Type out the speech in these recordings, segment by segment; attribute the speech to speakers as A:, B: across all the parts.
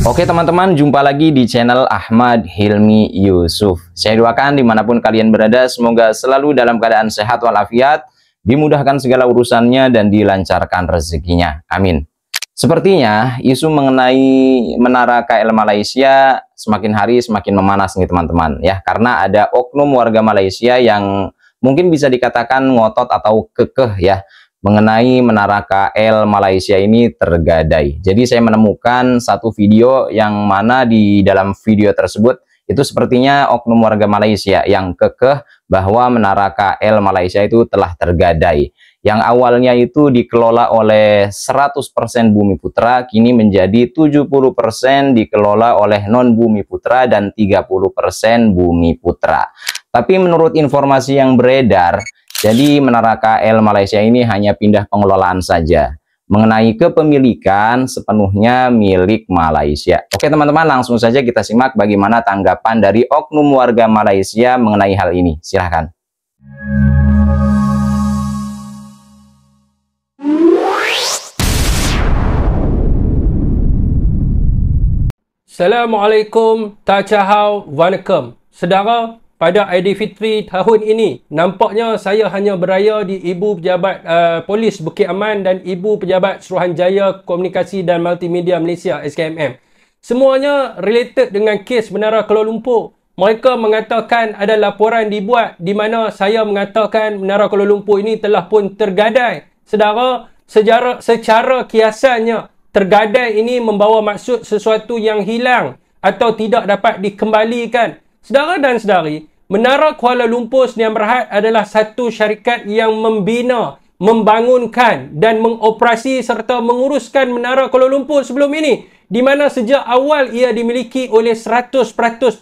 A: Oke teman-teman, jumpa lagi di channel Ahmad Hilmi Yusuf. Saya doakan dimanapun kalian berada, semoga selalu dalam keadaan sehat walafiat, dimudahkan segala urusannya dan dilancarkan rezekinya. Amin. Sepertinya isu mengenai Menara KL Malaysia semakin hari semakin memanas nih teman-teman ya, karena ada oknum warga Malaysia yang mungkin bisa dikatakan ngotot atau kekeh ya mengenai Menara KL Malaysia ini tergadai. Jadi saya menemukan satu video yang mana di dalam video tersebut itu sepertinya oknum warga Malaysia yang kekeh bahwa Menara KL Malaysia itu telah tergadai. Yang awalnya itu dikelola oleh 100% Bumi Putra, kini menjadi 70% dikelola oleh non Bumi Putra dan 30% Bumi Putra. Tapi menurut informasi yang beredar, jadi Menara KL Malaysia ini hanya pindah pengelolaan saja. Mengenai kepemilikan sepenuhnya milik Malaysia. Oke teman-teman, langsung saja kita simak bagaimana tanggapan dari oknum warga Malaysia mengenai hal ini. Silahkan.
B: Assalamualaikum, Tachahau, Wanakkam. Saudara, pada Aidilfitri tahun ini, nampaknya saya hanya beraya di Ibu Pejabat Polis Bukit Aman dan Ibu Pejabat Suruhanjaya Komunikasi dan Multimedia Malaysia SKMM. Semuanya related dengan kes Menara Kuala Lumpur. Mereka mengatakan ada laporan dibuat di mana saya mengatakan Menara Kuala Lumpur ini telah pun tergadai. Saudara, secara kiasannya, tergadai ini membawa maksud sesuatu yang hilang atau tidak dapat dikembalikan. Saudara dan saudari, Menara Kuala Lumpur Sdn Bhd adalah satu syarikat yang membina, membangunkan dan mengoperasi serta menguruskan Menara Kuala Lumpur sebelum ini, di mana sejak awal ia dimiliki oleh 100%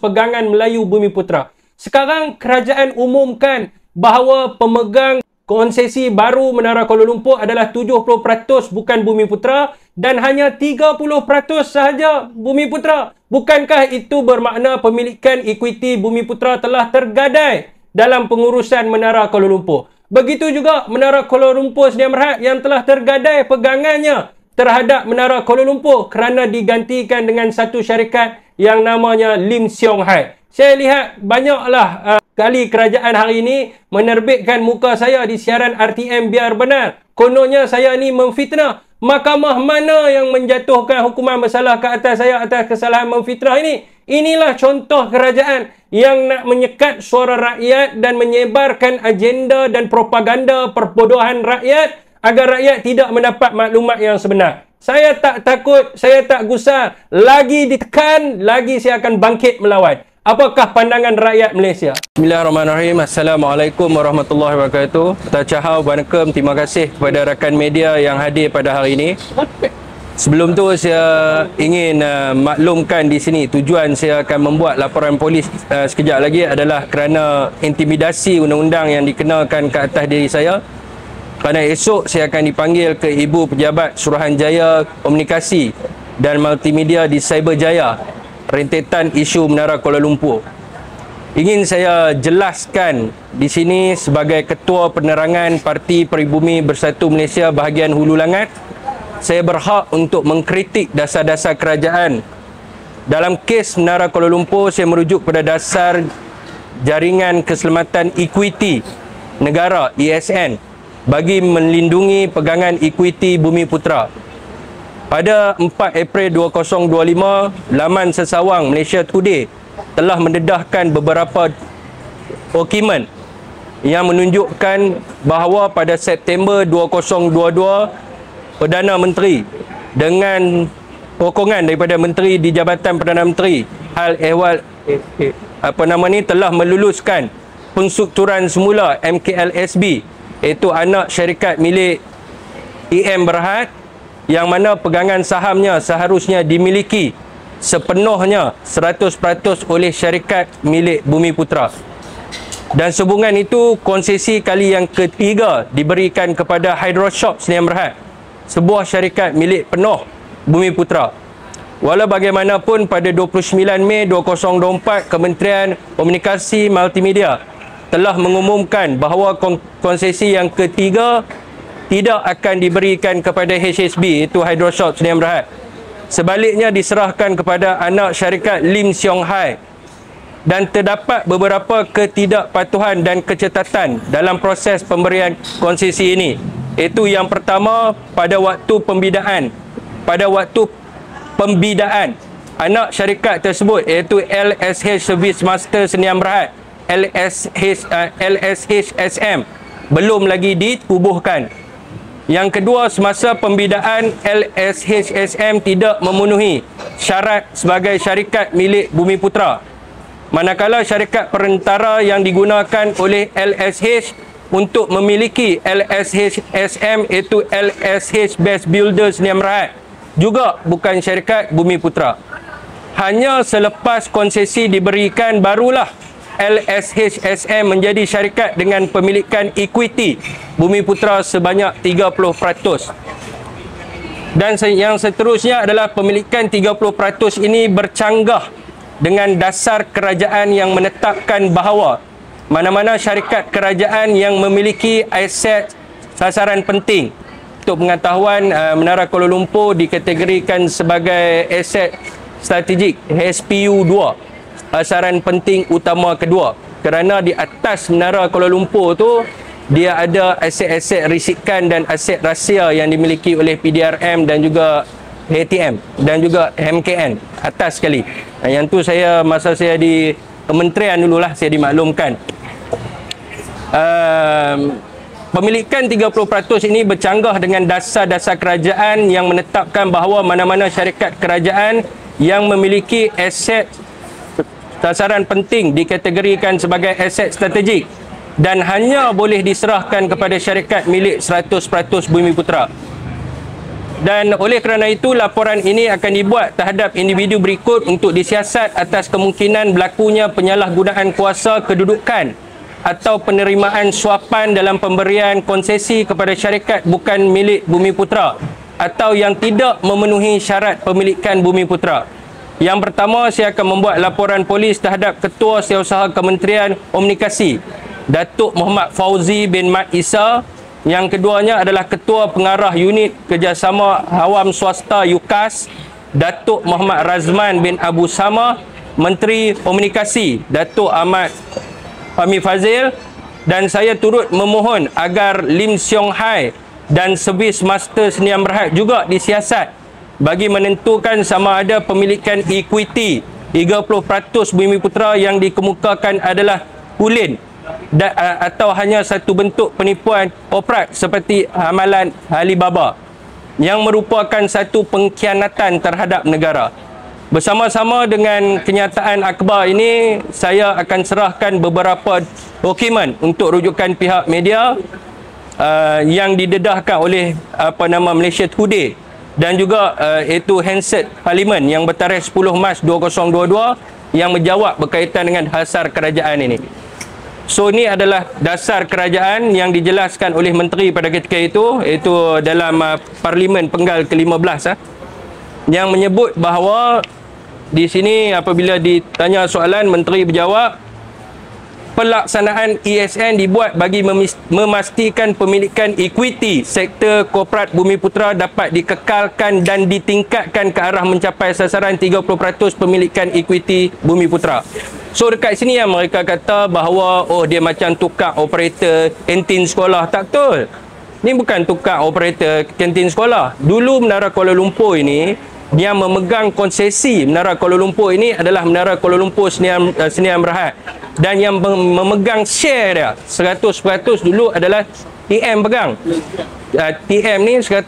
B: pegangan Melayu Bumi Putra. Sekarang kerajaan umumkan bahawa pemegang konsesi baru Menara Kuala Lumpur adalah 70% bukan Bumi Putra dan hanya 30% sahaja Bumi Putra. Bukankah itu bermakna pemilikan ekuiti Bumi Putra telah tergadai dalam pengurusan Menara Kuala Lumpur? Begitu juga Menara Kuala Lumpur Sdn Bhd yang telah tergadai pegangannya terhadap Menara Kuala Lumpur kerana digantikan dengan satu syarikat yang namanya Lim Siong Hai. Saya lihat banyaklah kali kerajaan hari ini menerbitkan muka saya di siaran RTM biar benar. Kononnya saya ni memfitnah. Mahkamah mana yang menjatuhkan hukuman bersalah ke atas saya atas kesalahan memfitnah ini? Inilah contoh kerajaan yang nak menyekat suara rakyat dan menyebarkan agenda dan propaganda perbodohan rakyat agar rakyat tidak mendapat maklumat yang sebenar. Saya tak takut, saya tak gusar. Lagi ditekan, lagi saya akan bangkit melawan. Apakah pandangan rakyat Malaysia? Bismillahirrahmanirrahim. Assalamualaikum warahmatullahi wabarakatuh. Tachahau, Wanakkam. Terima kasih kepada rakan media yang hadir pada hari ini. Sebelum tu saya ingin maklumkan di sini tujuan saya akan membuat laporan polis sekejap lagi adalah kerana intimidasi undang-undang yang dikenakan ke atas diri saya. Kerana esok saya akan dipanggil ke Ibu Pejabat Suruhanjaya Komunikasi dan Multimedia di Cyberjaya, rentetan isu Menara Kuala Lumpur. Ingin saya jelaskan di sini sebagai Ketua Penerangan Parti Peribumi Bersatu Malaysia bahagian Hulu Langat, saya berhak untuk mengkritik dasar-dasar kerajaan. Dalam kes Menara Kuala Lumpur, saya merujuk pada dasar Jaringan Keselamatan Ekuiti Negara ESN bagi melindungi pegangan ekuiti Bumi Putra. Pada 4 April 2025, laman Sesawang Malaysia Today telah mendedahkan beberapa dokumen yang menunjukkan bahawa pada September 2022, Perdana Menteri dengan sokongan daripada Menteri di Jabatan Perdana Menteri Hal Ehwal telah meluluskan penstrukturan semula MKLSB, iaitu anak syarikat milik EM Berhad, yang mana pegangan sahamnya seharusnya dimiliki sepenuhnya 100% oleh syarikat milik Bumi Putra. Dan sehubungan itu, konsesi kali yang ketiga diberikan kepada Hydroshop Sdn Bhd, sebuah syarikat milik penuh Bumi Putra. Walau bagaimanapun, pada 29 Mei 2024, Kementerian Komunikasi Multimedia telah mengumumkan bahawa konsesi yang ketiga tidak akan diberikan kepada HSB, iaitu Hydroshop Sdn Bhd. sebaliknya diserahkan kepada anak syarikat Lim Siong Hai, dan terdapat beberapa ketidakpatuhan dan kecacatan dalam proses pemberian konsesi ini. Itu yang pertama, pada waktu pembidaan anak syarikat tersebut, iaitu LSH Service Master Sdn Bhd LSHSM, belum lagi ditubuhkan. Yang kedua, semasa pembidaan LSHSM tidak memenuhi syarat sebagai syarikat milik Bumiputera, manakala syarikat perantara yang digunakan oleh LSH untuk memiliki LSHSM iaitu LSH Best Builders Sdn Bhd juga bukan syarikat Bumiputera. Hanya selepas konsesi diberikan barulah LSHSM menjadi syarikat dengan pemilikan equity Bumiputera sebanyak 30%. Dan yang seterusnya adalah pemilikan 30% ini bercanggah dengan dasar kerajaan yang menetapkan bahawa mana-mana syarikat kerajaan yang memiliki aset sasaran penting. Untuk pengetahuan, Menara Kuala Lumpur dikategorikan sebagai aset strategik SPU 2, sasaran penting utama kedua, kerana di atas Menara Kuala Lumpur tu dia ada aset-aset risikan dan aset rahsia yang dimiliki oleh PDRM dan juga ATM dan juga MKN atas sekali. Yang tu saya masa saya di kementerian dululah saya dimaklumkan. Pemilikan 30% ini bercanggah dengan dasar-dasar kerajaan yang menetapkan bahawa mana-mana syarikat kerajaan yang memiliki aset sasaran penting dikategorikan sebagai aset strategik dan hanya boleh diserahkan kepada syarikat milik 100% Bumiputera. Dan oleh kerana itu, laporan ini akan dibuat terhadap individu berikut untuk disiasat atas kemungkinan berlakunya penyalahgunaan kuasa kedudukan atau penerimaan suapan dalam pemberian konsesi kepada syarikat bukan milik Bumiputera atau yang tidak memenuhi syarat pemilikan Bumiputera. Yang pertama, saya akan membuat laporan polis terhadap Ketua Setiausaha Kementerian Komunikasi, Datuk Muhammad Fauzi bin Mat Isa. Yang keduanya adalah Ketua Pengarah Unit Kerjasama Awam Swasta UKAS, Datuk Muhammad Razman bin Abu Sama, Menteri Komunikasi, Datuk Ahmad Fahmi Fazil, dan saya turut memohon agar Lim Siong Hai dan Servis Master Sdn Bhd juga disiasat bagi menentukan sama ada pemilikan equity 30% Bumiputera yang dikemukakan adalah kulin atau hanya satu bentuk penipuan korporat seperti amalan Alibaba yang merupakan satu pengkhianatan terhadap negara. Bersama-sama dengan kenyataan akhbar ini, saya akan serahkan beberapa dokumen untuk rujukan pihak media yang didedahkan oleh Malaysia Today dan juga iaitu Handset Parlimen yang bertarikh 10 Mac 2022 yang menjawab berkaitan dengan dasar kerajaan ini. So ini adalah dasar kerajaan yang dijelaskan oleh menteri pada ketika itu, iaitu dalam Parlimen Penggal ke-15 yang menyebut bahawa di sini apabila ditanya soalan, menteri berjawab, pelaksanaan ESN dibuat bagi memastikan pemilikan equity sektor korporat Bumiputera dapat dikekalkan dan ditingkatkan ke arah mencapai sasaran 30% pemilikan equity Bumiputera. So dekat sini yang mereka kata bahawa dia macam tukar operator kantin sekolah. Tak betul. Ni bukan tukar operator kantin sekolah. Dulu Menara Kuala Lumpur ini, yang memegang konsesi Menara Kuala Lumpur ini adalah Menara Kuala Lumpur Sdn Bhd, dan yang memegang share dia 100% dulu adalah TM pegang. TM ni 100%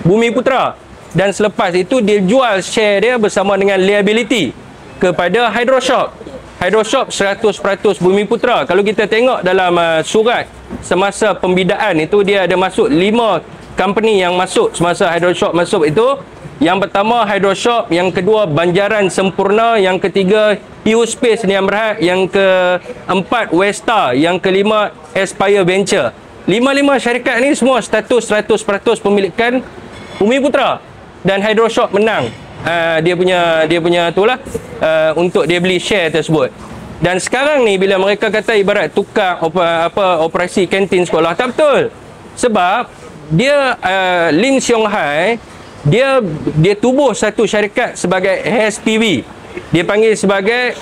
B: Bumiputera, dan selepas itu dia jual share dia bersama dengan liability kepada Hydroshop. Hydroshop 100% Bumiputera. Kalau kita tengok dalam surat semasa pembidaan itu, dia ada masuk 5 company yang masuk semasa Hydroshop masuk itu. Yang pertama Hydroshop, yang kedua Banjaran Sempurna, yang ketiga Space Sdn Bhd, yang keempat Westa, yang kelima Aspire Venture. 5 syarikat ni semua status 100% pemilikan Bumiputera, dan Hydroshop menang dia punya itulah untuk dia beli share tersebut. Dan sekarang ni bila mereka kata ibarat tukar operasi kantin sekolah, tak betul. Sebab dia Lim Siong Hai dia tubuh satu syarikat sebagai HSPV. Dia panggil sebagai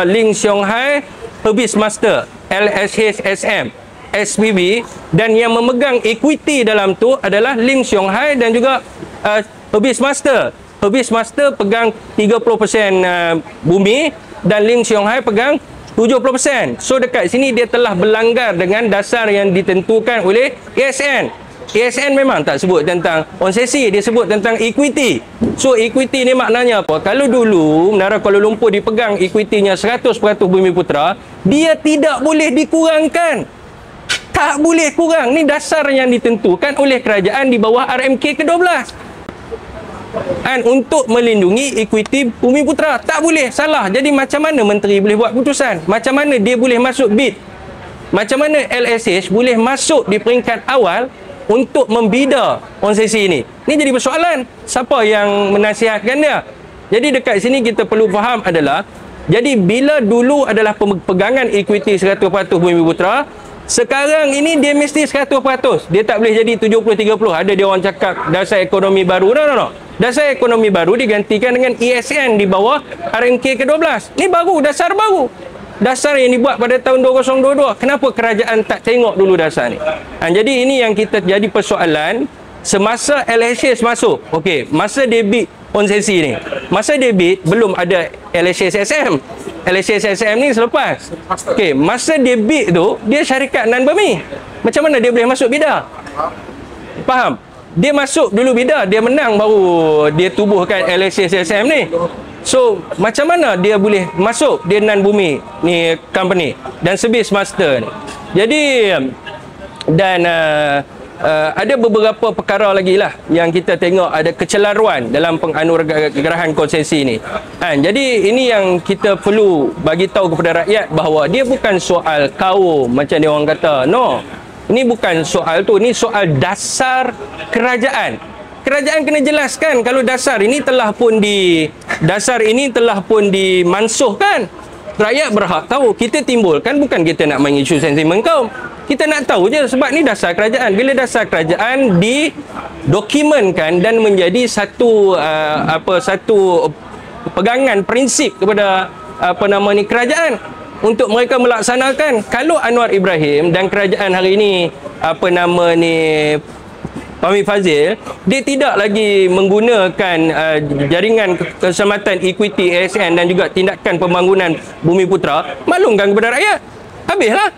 B: Ling Xiong Hai Herbis Master, LSHSM SPV, dan yang memegang equity dalam tu adalah Ling Xiong Hai dan juga Herbis Master. Herbis Master pegang 30% bumi dan Ling Xiong Hai pegang 70%. So dekat sini dia telah berlanggar dengan dasar yang ditentukan oleh ASN. ASN memang tak sebut tentang konsesi, dia sebut tentang equity. So equity ni maknanya apa? Kalau dulu Menara Kuala Lumpur dipegang equity-nya 100% Bumiputera, dia tidak boleh dikurangkan. Tak boleh kurang. Ni dasar yang ditentukan oleh kerajaan di bawah RMK ke-12. Dan untuk melindungi equity Bumiputera, tak boleh, salah. Jadi macam mana menteri boleh buat putusan? Macam mana dia boleh masuk bid? Macam mana LSH boleh masuk di peringkat awal untuk membida konsesi ini? Ini jadi persoalan. Siapa yang menasihatkan dia? Jadi dekat sini kita perlu faham adalah, jadi bila dulu adalah pegangan equity 100% Bumiputera, sekarang ini dia mesti 100%. Dia tak boleh jadi 70-30. Ada dia orang cakap dasar ekonomi baru. No. Dasar ekonomi baru digantikan dengan ESN di bawah RMK ke-12. Ni baru, dasar baru. Dasar yang dibuat pada tahun 2022. Kenapa kerajaan tak tengok dulu dasar ni? Jadi ini yang kita jadi persoalan semasa LHS masuk. Okey, masa debit konsesi ni. Masa debit belum ada LHS-SM. LHS-SM ni selepas. Okey, masa debit tu dia syarikat non-BUMI. Macam mana dia boleh masuk bidar? Faham? Dia masuk dulu bidar, dia menang baru dia tubuhkan LHS-SM ni. So, macam mana dia boleh masuk? Dia non-BUMI ni company dan Service Master ni. Jadi dan ada beberapa perkara lagi lah yang kita tengok ada kecelaruan dalam penganugerahan konsesi ni. Jadi ini yang kita perlu bagi tahu kepada rakyat bahawa dia bukan soal kaum macam dia orang kata. No. Ini bukan soal tu, ini soal dasar kerajaan. Kerajaan kena jelaskan kalau dasar ini telah pun dimansuhkan. Rakyat berhak tahu. Kita timbulkan bukan kita nak main isu sentimen kaum. Kita nak tahu je sebab ni dasar kerajaan. Bila dasar kerajaan didokumenkan dan menjadi satu pegangan prinsip kepada kerajaan untuk mereka melaksanakan. Kalau Anwar Ibrahim dan kerajaan hari ini Fahmi Fadzil, dia tidak lagi menggunakan jaringan keselamatan equity ASN dan juga tindakan pembangunan Bumiputera, maklumkan kepada rakyat. Habislah.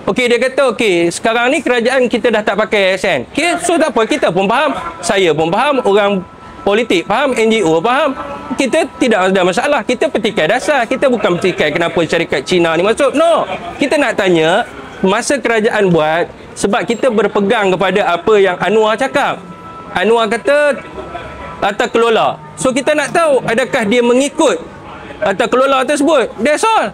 B: Okey, dia kata okey, sekarang ni kerajaan kita dah tak pakai ASN. Okey, so tak apa, kita pun faham. Saya pun faham, orang politik faham, NGO faham. Kita tidak ada masalah. Kita petikai dasar. Kita bukan petikai kenapa syarikat Cina ni masuk. No. Kita nak tanya masa kerajaan buat sebab kita berpegang kepada apa yang Anwar cakap. Anwar kata tata kelola. So kita nak tahu adakah dia mengikut tata kelola tersebut. That's all.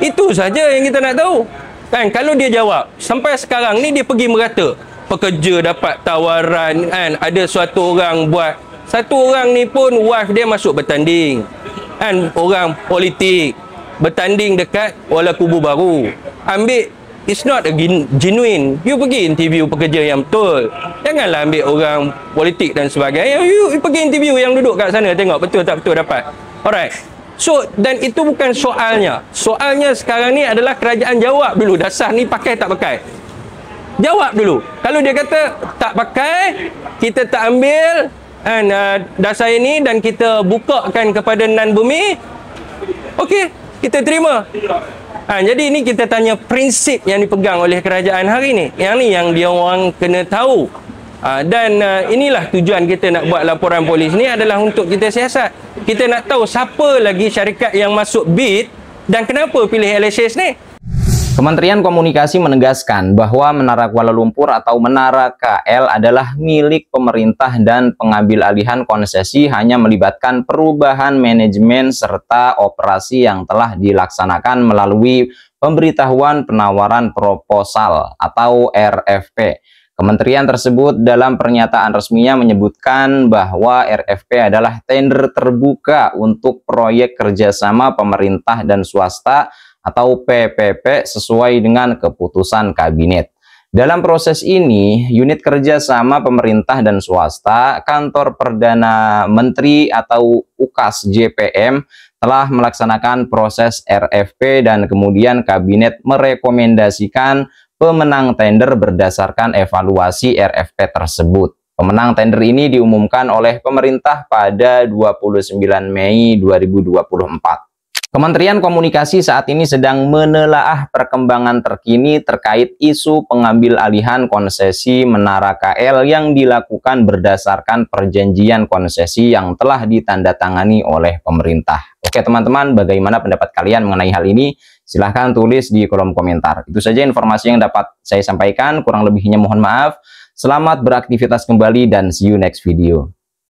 B: Itu saja yang kita nak tahu. Kan kalau dia jawab sampai sekarang ni dia pergi merata. Pekerja dapat tawaran kan, ada suatu orang buat. Satu orang ni pun wife dia masuk bertanding. Kan orang politik bertanding dekat Kuala Kubu Baru. Ambil, it's not a genuine. You pergi interview pekerja yang betul. Janganlah ambil orang politik dan sebagainya. You pergi interview yang duduk kat sana, tengok betul tak betul dapat. Alright. So, dan itu bukan soalnya. Soalnya sekarang ni adalah kerajaan jawab dulu. Dasar ni pakai tak pakai. Jawab dulu. Kalau dia kata tak pakai, kita tak ambil dasar ini dan kita bukakan kepada non-BUMI, okey, kita terima. Jadi ini kita tanya prinsip yang dipegang oleh kerajaan hari ini. Yang ni yang dia orang kena tahu. Dan inilah tujuan kita nak buat laporan polis ni adalah untuk kita siasat. Kita nak tahu siapa lagi syarikat yang masuk bid dan kenapa pilih LHS ni.
A: Kementerian Komunikasi menegaskan bahwa Menara Kuala Lumpur atau Menara KL adalah milik pemerintah dan pengambil alihan konsesi hanya melibatkan perubahan manajemen serta operasi yang telah dilaksanakan melalui pemberitahuan penawaran proposal atau RFP. Kementerian tersebut dalam pernyataan resminya menyebutkan bahwa RFP adalah tender terbuka untuk proyek kerjasama pemerintah dan swasta atau PPP sesuai dengan keputusan kabinet. Dalam proses ini, unit kerjasama pemerintah dan swasta, Kantor Perdana Menteri atau UKAS JPM telah melaksanakan proses RFP dan kemudian Kabinet merekomendasikan pemenang tender berdasarkan evaluasi RFP tersebut. Pemenang tender ini diumumkan oleh pemerintah pada 29 Mei 2024. Kementerian Komunikasi saat ini sedang menelaah perkembangan terkini terkait isu pengambil alihan konsesi Menara KL yang dilakukan berdasarkan perjanjian konsesi yang telah ditandatangani oleh pemerintah. Oke teman-teman, bagaimana pendapat kalian mengenai hal ini? Silahkan tulis di kolom komentar. Itu saja informasi yang dapat saya sampaikan, kurang lebihnya mohon maaf. Selamat beraktivitas kembali dan see you next video.